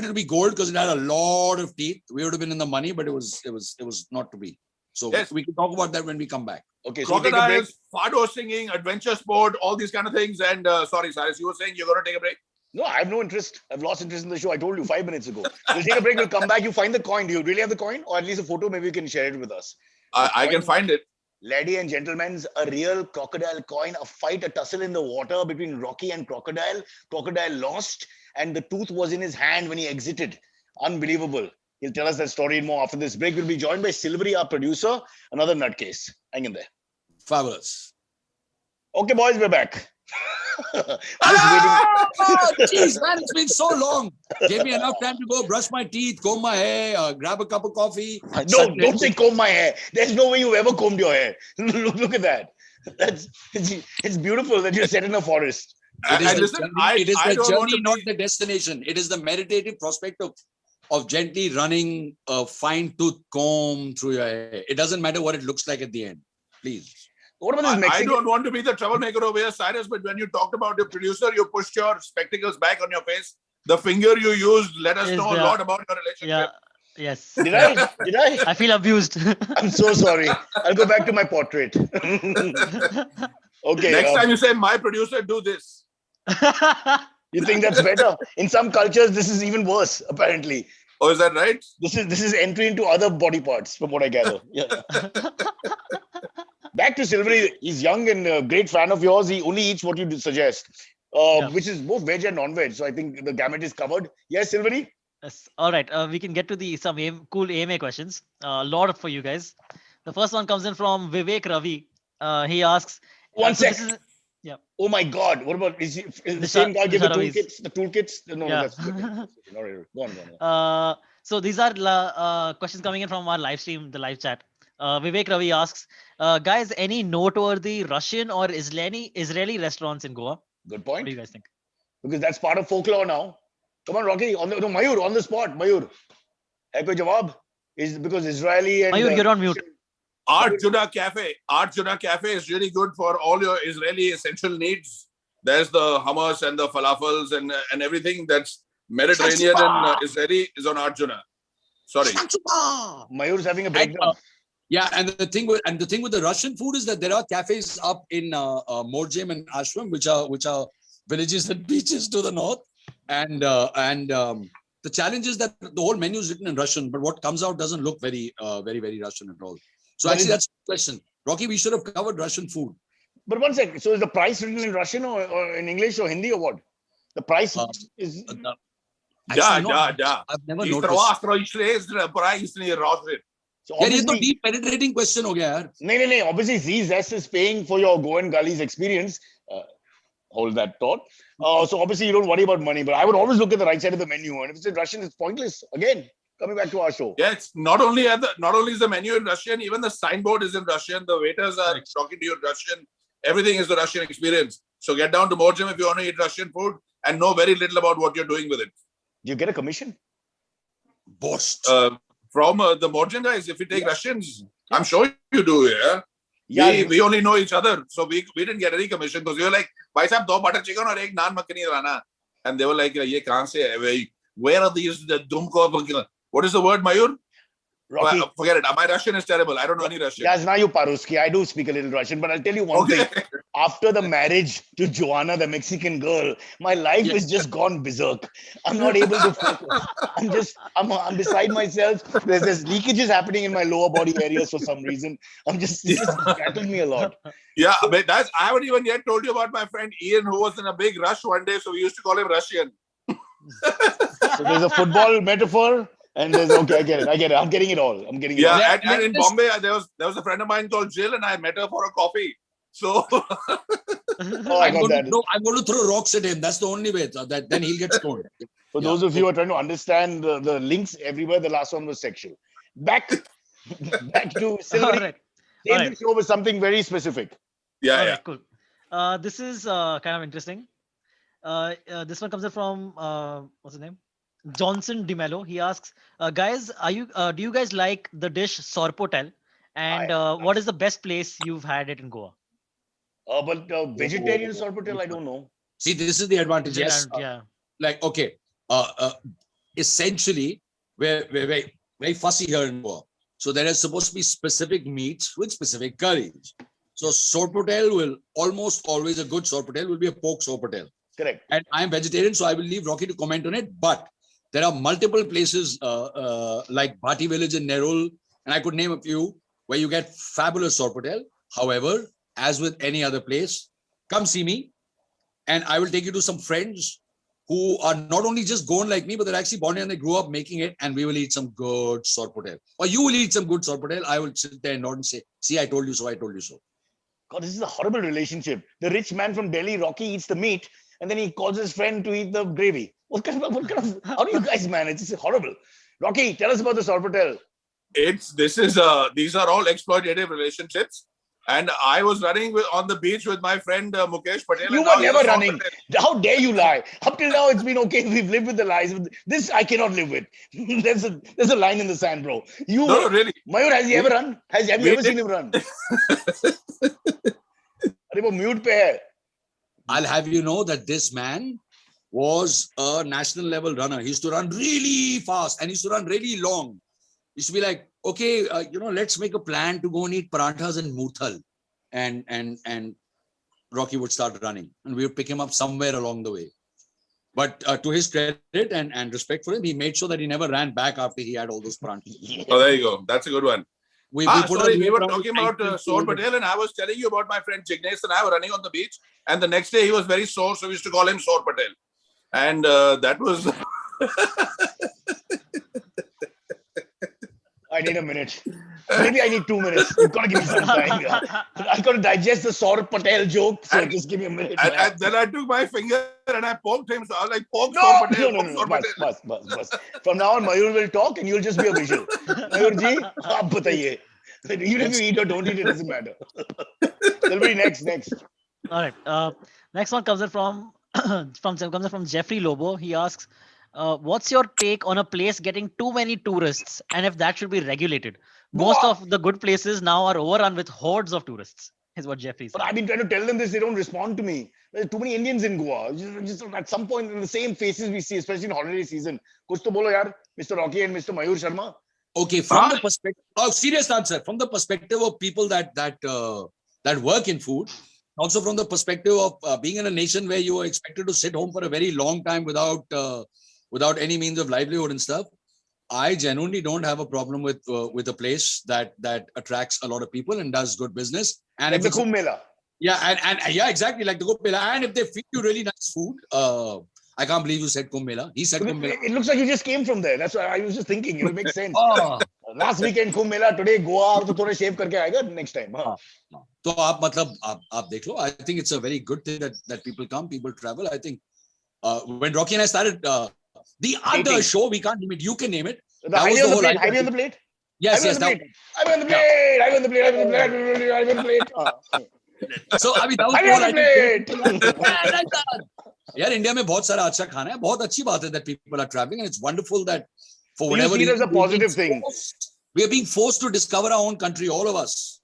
it to be gold because it had a lot of teeth. We would have been in the money, but it was not to be. So Yes. we can talk about that when we come back. Okay, so we take a break. Crocodiles, fado singing, adventure sport, all these kind of things. And sorry, Cyrus, you were saying you're going to take a break? No, I have no interest. I've lost interest in the show. I told you 5 minutes ago. We'll take a break. We'll come back. You find the coin. Do you really have the coin? Or at least a photo? Maybe you can share it with us. I can find it. Ladies and gentlemen, a real crocodile coin, a fight, a tussle in the water between Rocky and Crocodile. Crocodile lost and the tooth was in his hand when he exited. Unbelievable. He'll tell us that story and more after this break. We'll be joined by Silvery, our producer. Another nutcase. Hang in there. Fabulous. Okay, boys, we're back. Just waiting. Oh, jeez, man, it's been so long. Gave me enough time to go brush my teeth, comb my hair, grab a cup of coffee. No, don't say comb my hair. There's no way you've ever combed your hair. Look at that. It's beautiful that you're set in a forest. It is Listen, the journey, not the destination. It is the meditative prospect of gently running a fine-tooth comb through your hair. It doesn't matter what it looks like at the end. Please. What about this I Mexican? don't want to be the troublemaker over here, Cyrus, but when you talked about your producer, you pushed your spectacles back on your face. The finger you used let us know a lot about your relationship. Yeah. Yes. Did I? I feel abused. I'm so sorry. I'll go back to my portrait. Okay. Next time you say, my producer, do this. You think that's better? In some cultures, this is even worse, apparently. Oh, is that right? This is entry into other body parts, from what I gather. Yeah. Back to Silvery. He's young and a great fan of yours. He only eats what you suggest, which is both veg and non-veg. So I think the gamut is covered. Yes, Silvery? Yes. All right. We can get to some cool AMA questions. A lot for you guys. The first one comes in from Vivek Ravi. He asks. One so sec. Oh my God! What about is the same guy give the toolkits? The toolkits? No, yeah. That's all right. Go on. So these are questions coming in from our live stream, the live chat. Vivek Ravi asks, guys, any noteworthy Russian or Israeli restaurants in Goa? Good point. What do you guys think? Because that's part of folklore now. Come on, Rocky. Mayur, on the spot. Mayur. Hai koi jawab? Is because Israeli and Mayur, you're on mute. Arjuna Cafe is really good for all your Israeli essential needs. There's the hummus and the falafels and everything that's Mediterranean and Israeli is on Arjuna. Sorry. Mayur's having a breakdown. Yeah, and the thing with the Russian food is that there are cafes up in Morjem and Ashram, which are villages and beaches to the north, and the challenge is that the whole menu is written in Russian, but what comes out doesn't look very Russian at all. So actually, that's the question. Rocky, we should have covered Russian food. But one second. So is the price written in Russian or in English or Hindi or what? The price is. I've never noticed. So Yeah, ये तो deep penetrating question हो गया यार. No. Obviously, Zee Zest is paying for your Goan Gullies experience. Hold that thought. So obviously, you don't worry about money. But I would always look at the right side of the menu. And if it's in Russian, it's pointless. Again, coming back to our show. Yeah, it's not only is the menu in Russian, even the signboard is in Russian. The waiters are talking to you in Russian. Everything is the Russian experience. So get down to Morjem if you want to eat Russian food and know very little about what you're doing with it. Do you get a commission? Bost. From the Morjan guys, if you take Russians, I'm sure you do, yeah? We only know each other. So we didn't get any commission because we were like, bhai sahab, 2 butter chicken or 1 naan makhani rana. And they were like, ye kahan se hai? Where are these, what is the word, Mayur? Rocky. Well, forget it. My Russian is terrible. I don't know any Russian. Yeah, now you Paruski. I do speak a little Russian, but I'll tell you one thing. After the marriage to Joanna, the Mexican girl, my life is just gone berserk. I'm not able to focus. I'm beside myself. There's leakages happening in my lower body areas for some reason. It's just rattled me a lot. Yeah, but I haven't even yet told you about my friend Ian, who was in a big rush one day. So we used to call him Russian. So there's a football metaphor. And there's I get it. I'm getting it all. And in Bombay, there was a friend of mine called Jill, and I met her for a coffee. So Oh, I got that. I'm going to throw rocks at him. That's the only way. That then he'll get stoned. For those of you who are trying to understand the links everywhere, the last one was sexual. Back to Silvery. All right. Save the show with something very specific. Yeah, All yeah. right, cool. This is kind of interesting. This one comes in from what's his name? Johnson DeMello. He asks, guys, do you guys like the dish sorpotel? And what is the best place you've had it in Goa? But vegetarian sorpotel, I don't know. See, this is the advantage. Yes. Yeah. Like, okay. Essentially, we're very, very fussy here in Goa. So there is supposed to be specific meats with specific curries. So sorpotel will almost always, a good sorpotel will be a pork sorpotel. Correct. And I'm vegetarian, so I will leave Rocky to comment on it. But there are multiple places like Bhati Village in Nerul, and I could name a few where you get fabulous sorpotel. However, as with any other place, come see me, and I will take you to some friends who are not only just Goan like me, but they're actually born and they grew up making it, and we will eat some good sorpotel. Or you will eat some good sorpotel. I will sit there and nod and say, see, I told you so, I told you so. God, this is a horrible relationship. The rich man from Delhi, Rocky, eats the meat, and then he calls his friend to eat the gravy. What kind of how do you guys manage? It's horrible. Rocky, tell us about the sorpotel. These are all exploitative relationships. And I was running on the beach with my friend Mukesh Patel. You were never running. How dare you lie? Up till now, it's been okay. We've lived with the lies. This I cannot live with. There's a line in the sand, bro. No, really. Mayur, has he ever run? Have you ever seen him run? Arey, wo mute pe hai. I'll have you know that this man was a national level runner. He used to run really fast and he used to run really long. He used to be like, okay, let's make a plan to go and eat parathas in Murthal. And Rocky would start running and we would pick him up somewhere along the way. But to his credit and respect for him, he made sure that he never ran back after he had all those parathas. Oh, there you go. That's a good one. We were talking about Sore Patel, and I was telling you about my friend Jignesh and I were running on the beach, and the next day he was very sore, so we used to call him Sore Patel. And that was... I need a minute. Maybe I need 2 minutes. You've got to give me some time. I've got to digest the Sore Patel joke, so just give me a minute. And then I took my finger and I poked him. So I was like, poke Sore Patel. No. Bas. From now on, Mayur will talk and you'll just be a visual. Mayur ji, aap bataiye. Even if you eat or don't eat, it doesn't matter. There'll be next. All right. Next one comes in from Jeffrey Lobo. He asks, what's your take on a place getting too many tourists and if that should be regulated? Most of the good places now are overrun with hordes of tourists, is what Jeffrey said. But I've been trying to tell them this, they don't respond to me. There's too many Indians in Goa. Just at some point, in the same faces we see, especially in holiday season. Kuch to bolo yaar, Mr. Rocky and Mr. Mayur Sharma. Okay, from the perspective, serious answer, from the perspective of people that work in food, also from the perspective of being in a nation where you are expected to sit home for a very long time without any means of livelihood and stuff, I genuinely don't have a problem with a place that attracts a lot of people and does good business. And like the Kumbh Mela. Yeah, and yeah, exactly, like the Kumbh Mela. And if they feed you really nice food, I can't believe you said Kumbh Mela. He said Kumbh Mela. It looks like you just came from there. That's why I was just thinking. It will make sense. Last weekend Kumbh Mela, today Goa, तो थोड़ा shave करके आएगा next time. तो आप देख लो. I think it's a very good thing that people come, people travel. I think when Rocky and I started the other show, we can't name it. You can name it. Highway on the plate. Yes. Highway on the plate. So अभी that was the whole यार India में बहुत सारा अच्छा खाना है. बहुत अच्छी बात है that people are traveling, and it's wonderful that for whatever reason, a positive thing. We are being forced to discover our own country. All of us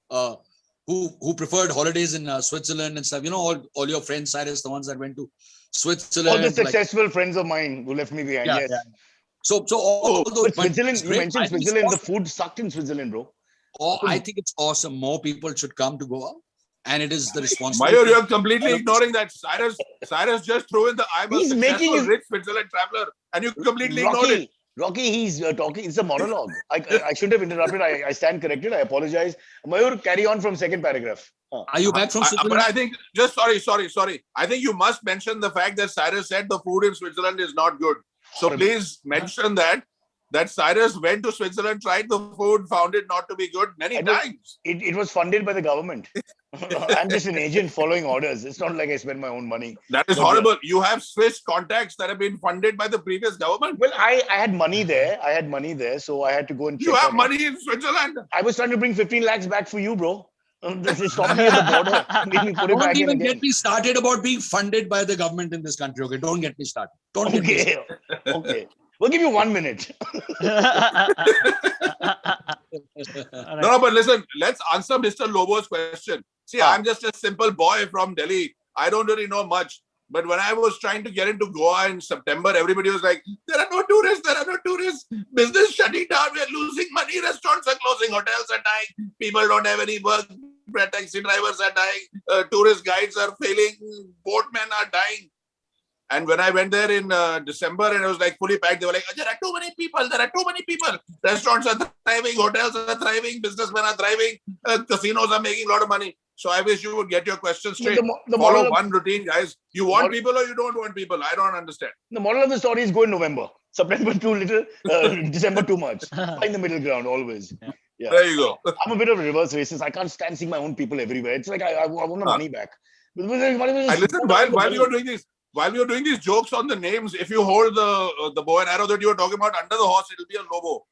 who preferred holidays in Switzerland and stuff. All your friends, Cyrus, the ones that went to Switzerland. All the successful friends of mine who left me behind. Yes. Yeah. So all those. Switzerland, you mentioned Switzerland. The food sucked in Switzerland, bro. I think it's awesome. More people should come to Goa. And it is the responsibility. Mayur, you're completely ignoring that. Cyrus just threw in the I'm a successful rich Switzerland traveler, and you completely ignored it. Rocky, he's talking. It's a monologue. I shouldn't have interrupted. I stand corrected. I apologize. Mayur, carry on from second paragraph. Are you back from Switzerland? But I think, sorry. I think you must mention the fact that Cyrus said the food in Switzerland is not good. So please mention that Cyrus went to Switzerland, tried the food, found it not to be good many times. It was funded by the government. I'm just an agent following orders. It's not like I spend my own money. That is But, horrible. You have Swiss contacts that have been funded by the previous government. Well, I had money there. So I had to go and check You have on it. money in Switzerland. I was trying to bring 15 lakhs back for you, bro. They stopped me at the border. Made me put it Don't back in even again. get me started about being funded by the government in this country. Okay, don't get me started. Don't get me started. Okay. Okay. We'll give you 1 minute. No, but listen, let's answer Mr. Lobo's question. See, I'm just a simple boy from Delhi. I don't really know much. But when I was trying to get into Goa in September, everybody was like, there are no tourists, there are no tourists. Business shutting down, we're losing money, restaurants are closing, hotels are dying, people don't have any work, taxi drivers are dying, tourist guides are failing, boatmen are dying. And when I went there in December and it was like fully packed, they were like, there are too many people, there are too many people. Restaurants are thriving, hotels are thriving, businessmen are thriving, casinos are making a lot of money. So I wish you would get your questions straight. Follow one routine, guys. You want people or you don't want people? I don't understand. The moral of the story is go in November. September too little, December too much. Find the middle ground always. Yeah. There you go. I'm a bit of a reverse racist. I can't stand seeing my own people everywhere. It's like I want the money back. I listen, while you're doing this, while you're doing these jokes on the names, if you hold the bow and arrow that you were talking about under the horse, it'll be a lobo.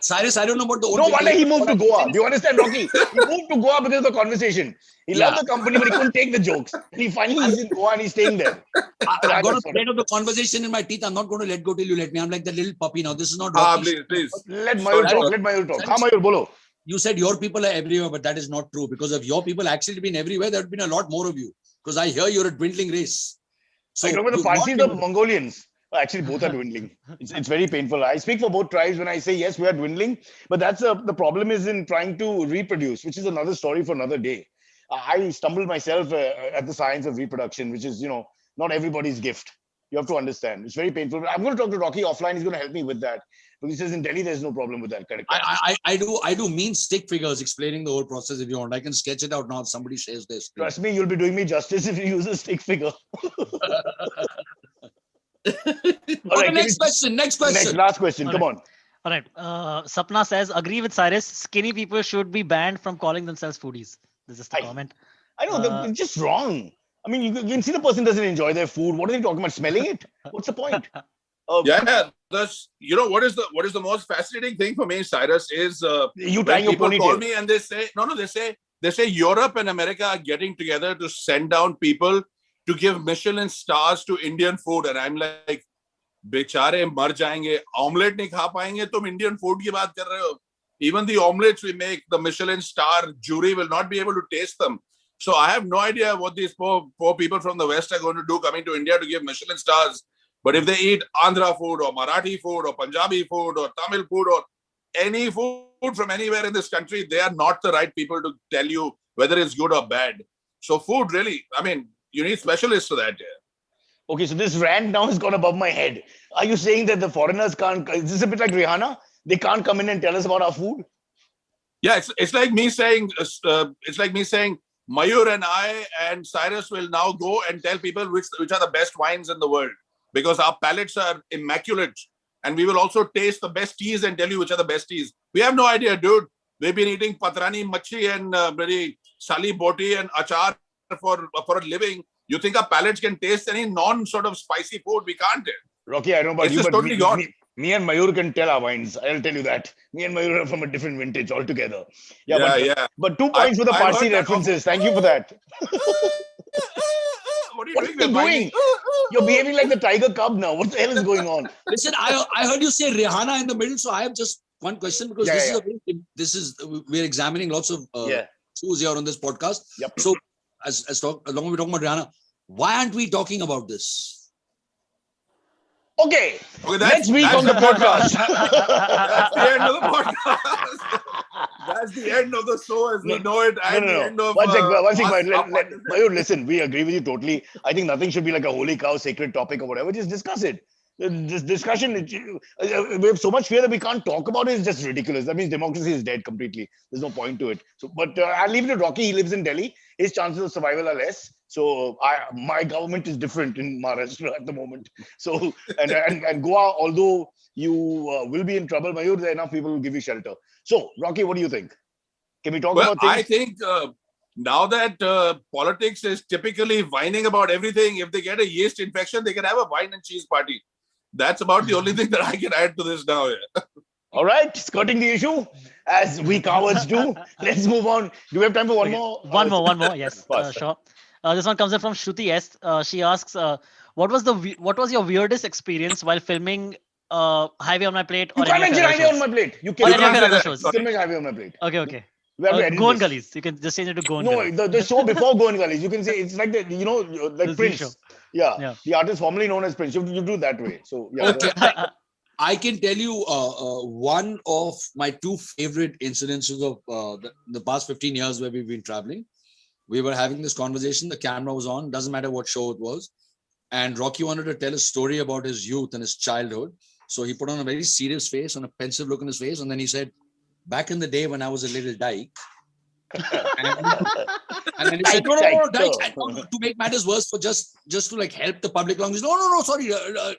Cyrus, I don't know about the. No wonder he moved to Goa. Do you understand, Rocky? He moved to Goa because of the conversation. He loved the company, but he couldn't take the jokes. And he finally is in Goa and he's staying there. I've got a thread of the conversation in my teeth. I'm not going to let go till you let me. I'm like the little puppy now. This is not. Please. Let Mayur talk. Let Mayur talk. Ha, Mayur, bolo. You said your people are everywhere, but that is not true. Because if your people actually been everywhere, there would have been a lot more of you. Because I hear you're a dwindling race. So you talk about the Parsis or Mongolians? Actually, both are dwindling. It's very painful. I speak for both tribes when I say, yes, we are dwindling. But that's the problem is in trying to reproduce, which is another story for another day. I stumbled myself at the science of reproduction, which is, not everybody's gift. You have to understand. It's very painful. I'm going to talk to Rocky offline. He's going to help me with that. But he says in Delhi, there's no problem with that. Correct. I do mean stick figures explaining the whole process if you want. I can sketch it out now if somebody shares this. Trust me, you'll be doing me justice if you use a stick figure. Right, next question. Last question. Come on. All right. Sapna says, agree with Cyrus. Skinny people should be banned from calling themselves foodies. This is the comment. I know, it's just wrong. I mean, you can see the person doesn't enjoy their food. What are they talking about? Smelling it? What's the point? That's what is the most fascinating thing for me, Cyrus, is you tying your people ponytail. call me and they say they say Europe and America are getting together to send down people to give Michelin stars to Indian food, and I'm like, बेचारे मर जाएंगे, omelette नहीं खा पाएंगे, तुम Indian food की बात कर रहे हो. Even the omelets we make, the Michelin star jury will not be able to taste them. So I have no idea what these poor people from the West are going to do coming to India to give Michelin stars. But if they eat Andhra food or Marathi food or Punjabi food or Tamil food or any food from anywhere in this country, they are not the right people to tell you whether it's good or bad. So food really, I mean, you need specialists for that. Yeah. Okay, so this rant now has gone above my head. Are you saying that the foreigners can't? Is this a bit like Rihanna? They can't come in and tell us about our food? Yeah, it's like me saying Mayur and I and Cyrus will now go and tell people which are the best wines in the world, because our palates are immaculate, and we will also taste the best teas and tell you which are the best teas. We have no idea, dude. We've been eating patrani machi and very sali boti and achar for a living. You think our palates can taste any non-sort of spicy food? We can't. Rocky, I don't know about it's you, just but totally gone. Me and Mayur can tell our wines. I'll tell you that. Me and Mayur are from a different vintage altogether. But 2 points for the Parsi references. Thank you for that. What are you doing? You're behaving like the tiger cub now. What the hell is going on? Listen, I heard you say Rihanna in the middle, so I have just one question, because we're examining lots of issues here on this podcast. Yep. So as long as we're talking about Rihanna, why aren't we talking about this? Okay, next week on the podcast. That's the end of the podcast. That's the end of the show as we know it. And the end of, one second. Mayur, listen, we agree with you totally. I think nothing should be like a holy cow, sacred topic or whatever. Just discuss it. This discussion, we have so much fear that we can't talk about it. It's just ridiculous. That means democracy is dead completely. There's no point to it. So, but I'll leave it to Rocky. He lives in Delhi. His chances of survival are less. So my government is different in Maharashtra at the moment. So and Goa, although you will be in trouble, Mayur, there are enough people who give you shelter. So Rocky, what do you think? Can we talk Well, about things? I think now that politics is typically whining about everything, if they get a yeast infection, they can have a wine and cheese party. That's about the only thing that I can add to this now. Yeah. All right, skirting the issue as we cowards do. Let's move on. Do we have time for one more? One more. Yes, Fast. sure. This one comes in from Shruti S. She asks, what was your weirdest experience while filming Highway on My Plate You or can't any of mention your other Highway on shows? My Plate. You Or can any of your say other that. shows. You can mention Highway on My Plate. Okay. We have to edit Goan this. Gullies. You can just change it to Goan No, Gullies. the show before Goan Gullies. You can say it's like the like The Zee Prince. show. Yeah, Yeah. the artist formerly known as Prince. You do that way. So yeah. Okay. I can tell you one of my two favorite incidences of the past 15 years where we've been traveling. We were having this conversation. The camera was on. Doesn't matter what show it was. And Rocky wanted to tell a story about his youth and his childhood. So he put on a very serious face and a pensive look in his face. And then he said, back in the day when I was a little dyke. And then he said, no, dyke. To make matters worse, for just to like help the public along. He said, no, sorry.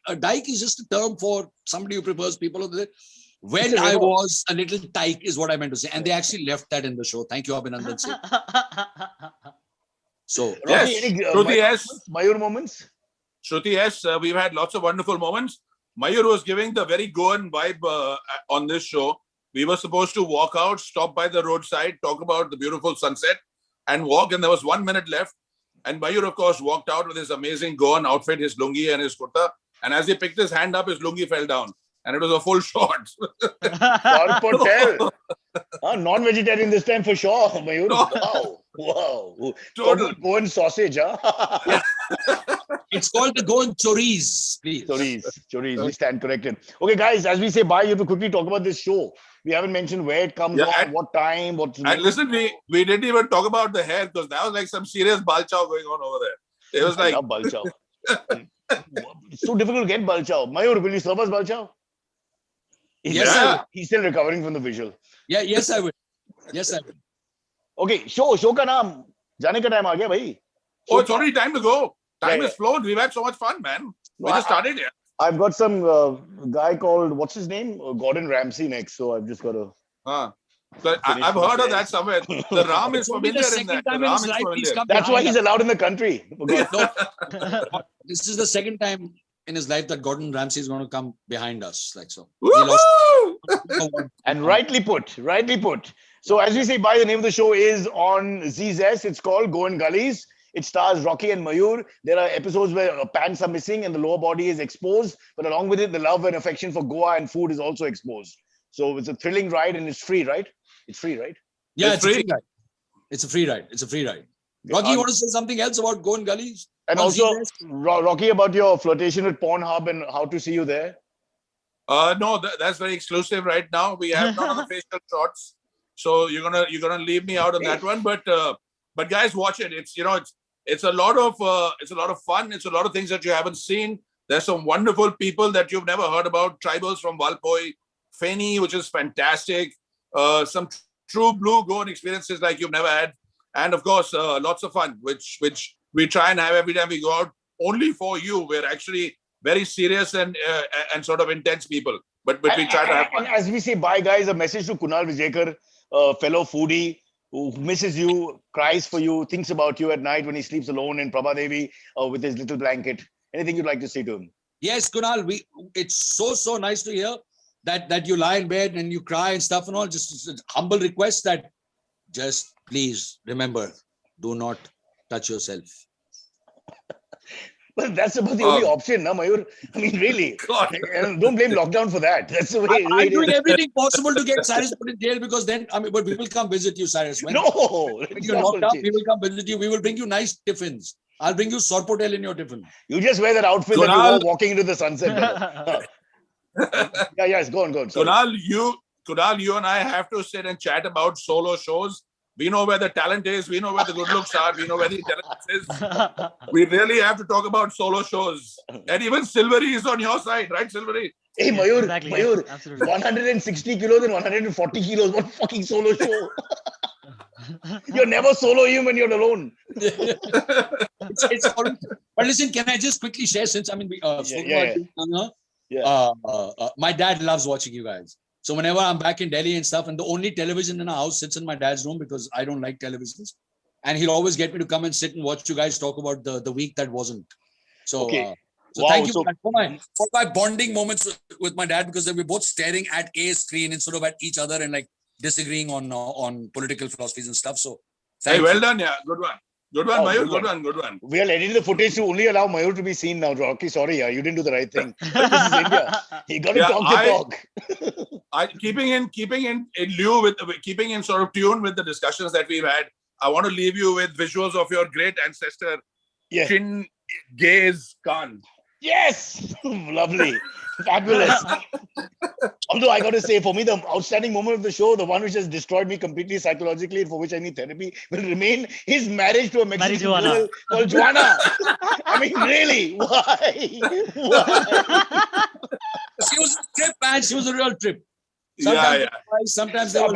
A dyke is just a term for somebody who prefers people. When I was a little dyke is what I meant to say. And they actually left that in the show. Thank you, Abhinandan Singh. So, Yes, Shruti S. Mayur moments. Shruti S. We've had lots of wonderful moments. Mayur was giving the very Goan vibe on this show. We were supposed to walk out, stop by the roadside, talk about the beautiful sunset and walk. And there was 1 minute left. And Mayur, of course, walked out with his amazing Goan outfit, his lungi and his kurta. And as he picked his hand up, his lungi fell down. And it was a full shot. Hotel. Non-vegetarian this time for sure, Mayur. No. Wow. Total. Goan sausage, huh? it's called the Goan chorizo, please. Chorizo. We stand corrected. Okay, guys, as we say bye, you have to quickly talk about this show. We haven't mentioned where it comes on, what time, what's... And listen, we didn't even talk about the hair because that was like some serious balchow going on over there. It was like... I love balchow. It's so difficult to get balchow. Mayur, will you serve us balchow? He's still recovering from the visual. Yeah, yes, I will. Yes, I will. Okay, show ka naam. Jaane ka time aa gaya, bhai. Oh, it's already time to go. Time has flown. We've had so much fun, man. We just started here. I've got some guy called, what's his name? Gordon Ramsay next. So I've just got to... So I've heard of that somewhere. The Ram is familiar in that. The Ram is familiar. That's why he's allowed in the country. This is the second time in his life that Gordon Ramsay is going to come behind us. Like so. And rightly put. So as we say, by the name of the show is on Zee Zest. It's called Goan Gullies. It stars Rocky and Mayur. There are episodes where pants are missing and the lower body is exposed. But along with it, the love and affection for Goa and food is also exposed. So it's a thrilling ride and it's free, right? It's free, right? Yeah, it's free. It's a free ride. Rocky, you want to say something else about Goan Gullies? And also, Rocky, about your flirtation with Pornhub and how to see you there? No, that's very exclusive right now. We have none of the facial shots. So you're gonna leave me out on that one. But guys, watch it. It's a lot of fun. It's a lot of things that you haven't seen. There's some wonderful people that you've never heard about. Tribals from Valpoi, Feni, which is fantastic. Some true blue Goan experiences like you've never had. And of course, lots of fun, which we try and have every time we go out. Only for you. We're actually very serious and sort of intense people. But we try to have fun. And as we say bye, guys, a message to Kunal Vijayakar, fellow foodie, who misses you, cries for you, thinks about you at night when he sleeps alone in Prabhadevi with his little blanket. Anything you'd like to say to him? Yes, Kunal, it's so nice to hear that you lie in bed and you cry and stuff and all. Just a humble request that just please remember, do not touch yourself. Well, that's about the only option, na, Mayur? I mean, really. Don't blame lockdown for that. That's the way. I'm doing everything possible to get Cyrus put in jail because then, but we will come visit you, Cyrus. When you're locked up, we will come visit you. We will bring you nice tiffins. I'll bring you sorpotel in your tiffin. You just wear that outfit that you wore walking into the sunset. Yes, go on. Kunal, you and I have to sit and chat about solo shows. We know where the talent is. We know where the good looks are. We know where the intelligence is. We really have to talk about solo shows. And even Silvery is on your side, right, Silvery? Hey, Mayur, Exactly, Mayur, absolutely. 160 kilos and 140 kilos. What fucking solo show? You're never solo him when you're alone. It's but listen, can I just quickly share since I mean, my dad loves watching you guys. So whenever I'm back in Delhi and stuff, and the only television in our house sits in my dad's room because I don't like televisions. And he'll always get me to come and sit and watch you guys talk about the week that wasn't. So, Wow, thank you for my bonding moments with my dad, because we're both staring at a screen instead of at each other and like disagreeing on political philosophies and stuff. So, hey, well done, yeah, good one. Good one, Mayur. Good one. We are editing the footage to only allow Mayur to be seen now, Rocky. Sorry, you didn't do the right thing. But this is India. You got to talk the talk. Keeping in sort of tune with the discussions that we've had, I want to leave you with visuals of your great ancestor, Chin Gaze Khan. Yes, lovely, fabulous. Although I got to say, for me, the outstanding moment of the show, the one which has destroyed me completely psychologically, and for which I need therapy, will remain his marriage to a Mexican girl called Joanna. I mean, really, why? She was a trip, man. She was a real trip. Sometimes they were.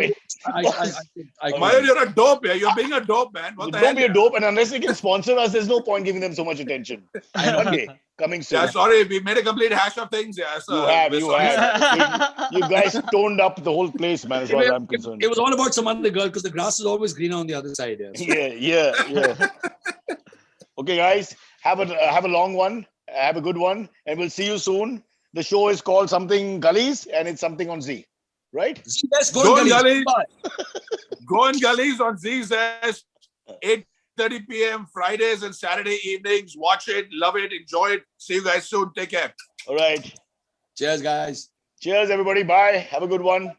Mayur, you're a dope. Yeah, you're being a dope, man. Don't be a dope, and unless they can sponsor us, there's no point giving them so much attention. Okay, coming soon. Yeah, sorry, we made a complete hash of things. Yeah, so you have. You guys toned up the whole place, man. As far as I'm concerned, it was all about some other girl, because the grass is always greener on the other side. Yeah. Okay, guys, have a long one, have a good one, and we'll see you soon. The show is called something Gullies, and it's something on Zee. Right? Zee Zest, Goan Gullies. Goan Gullies on Zee Zest, 8:30 p.m. Fridays and Saturday evenings. Watch it, love it, enjoy it. See you guys soon. Take care. All right. Cheers, guys. Cheers, everybody. Bye. Have a good one.